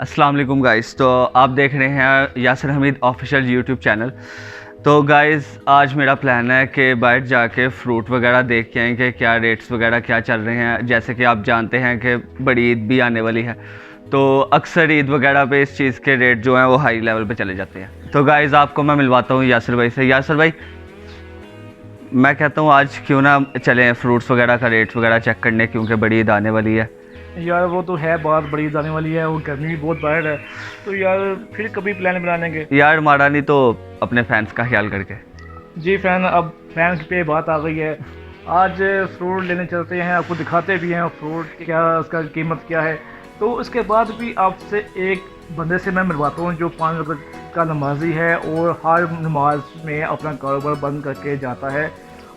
अस्सलाम वालेकुम गाइस। तो आप देख रहे हैं Yasir Hamid official YouTube channel. तो गाइस आज मेरा प्लान है कि बाहर जाके फ़्रूट वगैरह देख के आएँ कि क्या रेट्स वगैरह क्या चल रहे हैं। जैसे कि आप जानते हैं कि बड़ी ईद भी आने वाली है, तो अक्सर ईद वगैरह पे इस चीज़ के रेट जो हैं वो हाई लेवल पे चले जाते हैं। तो गाइस आपको मैं मिलवाता हूँ यासिर भाई से। यासिर भाई, मैं कहता हूँ आज क्यों ना चलें फ्रूट्स वगैरह का रेट्स वगैरह चेक करने, क्योंकि बड़ी ईद आने वाली है। यार वो तो है, बात बड़ी जाने वाली है और गर्मी भी बहुत बाहर है, तो यार फिर कभी प्लान बना लेंगे। यार माड़ा नहीं तो अपने फैंस का ख्याल करके। जी फैन, अब फैन पे बात आ गई है। आज फ्रूट लेने चलते हैं, आपको दिखाते भी हैं फ्रूट क्या, उसका कीमत क्या है। तो उसके बाद भी आपसे एक बंदे से मैं मिलवाता हूँ जो 5 वक्त का नमाजी है और हर नमाज में अपना कारोबार बंद करके जाता है।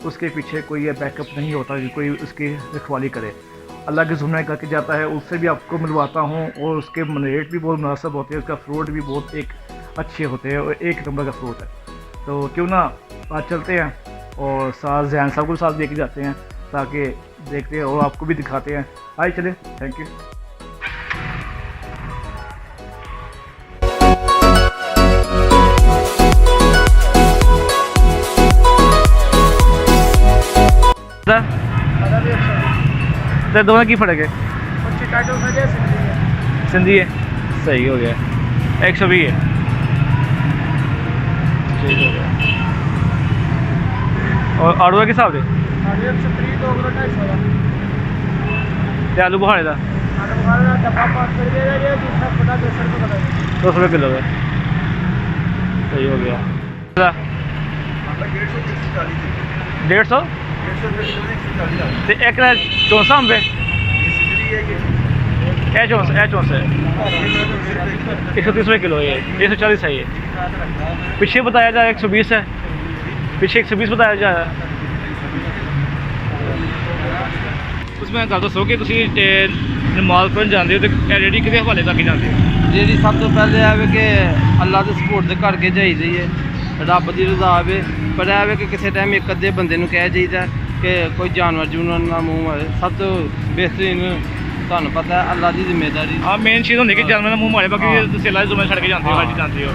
उसके पीछे कोई ये बैकअप नहीं होता कि कोई उसकी रखवाली करे, अल्लाह के ज़ुम्मे करके जाता है। उससे भी आपको मिलवाता हूँ और उसके रेट भी बहुत मुनासिब होते हैं, उसका फ्रूट भी बहुत एक अच्छे होते हैं और एक नंबर का फ्रूट है। तो क्यों ना आज चलते हैं और साथ जैन साहब को साथ लेके जाते हैं ताकि देखते हैं और आपको भी दिखाते हैं। आइए चले, थैंक यू। तो दोनों की फर्क है? सिंधी है, सही हो गया। 120 है, ठीक हो गया। और आड़ू के हिसाब से आलू बुखारे का 200 किलो का, सही हो गया। 150 तो एक चौंसा अंबे है 130 किलो है, 140 है। ये पीछे बताया जाए 120 है, पीछे 120 बताया जाए। उसमें गल दसो कि नमाज पढ़न जाते हो तो रेडी कि हवाले तक ही जाते हो? रेडी सब तो पहले है कि अल्लाह के सपोर्ट से करके जाइए है, रब की रजा आवे। पर है कि किसी टाइम एक अद्धे बंदे कह जाइए कि कोई जानवर जूनवर ना मुँह मारे। सब तो बेहतरीन तुहानू पता है अल्लाह की जिम्मेदारी। हाँ, मेन चीज़ होंगी कि जानवर ना मुँह मारे, बाकी सेला जुम्मे छड़ के जाते हो, हज जाते हो।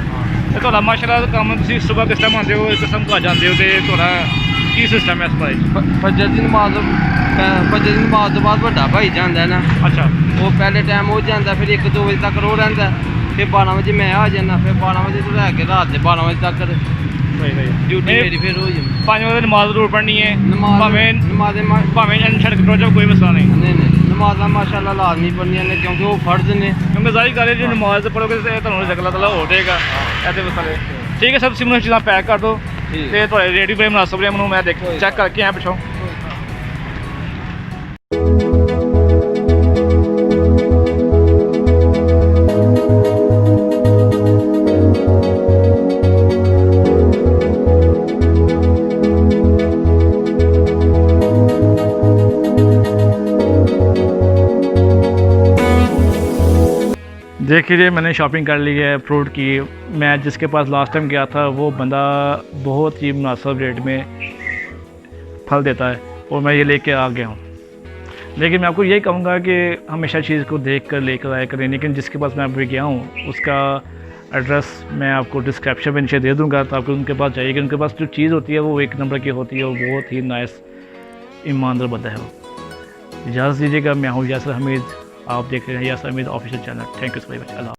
तो थोड़ा माशाल्लाह काम तुम सुबह किस टाइम आते हो, किस टाइम घर जाते हो, तो थोड़ा की सिस्टम है इस बारे? फजर की नमाज तो बाद बड़ा भाई जाता है ना। अच्छा, वो पहले टाइम वो जाता, फिर 1-2 बजे तक वो रहा, फिर 12 बजे मैं आ जाना, फिर 12 बजे तो लैके रात के 12 बजे तक ड्यूटी मेरी फिर हो जाती। 5 बजे नमाज जरूर पढ़नी है, नमाज भावें छड़क करो जब कोई मसला नहीं। नहीं नमाज माशाल्लाह लाजमी पढ़नियां ने, क्योंकि वो फर्ज ने। क्योंकि जाहिर गल है जो नमाज पढ़ोगे तो तुहानू अल्लाह ताला हो जाएगा ऐसे मसले। ठीक है, सब सिमरन चीज़ां पैक कर दो ते थोड़े रेट भी बड़े मुनासिब ने, मैं देख चेक करके आया पिछों। देखिए मैंने शॉपिंग कर ली है फ्रूट की। मैं जिसके पास लास्ट टाइम गया था वो बंदा बहुत ही मुनासिब रेट में फल देता है और मैं ये लेके आ गया हूँ। लेकिन मैं आपको यही कहूँगा कि हमेशा चीज़ को देख कर लेकर आया करें। लेकिन जिसके पास मैं अभी गया हूँ उसका एड्रेस मैं आपको डिस्क्रिप्शन में नीचे दे दूँगा, तो आपको उनके पास जाइए कि उनके पास जो चीज़ होती है वो एक नंबर की होती है, वो बहुत ही नाइस ईमानदार बंदा है वो। इजाज़त दीजिएगा, मैं हूँ यासिर हमीद, आप देख रहे हैं Yasir Hamid official channel. Thank you so much.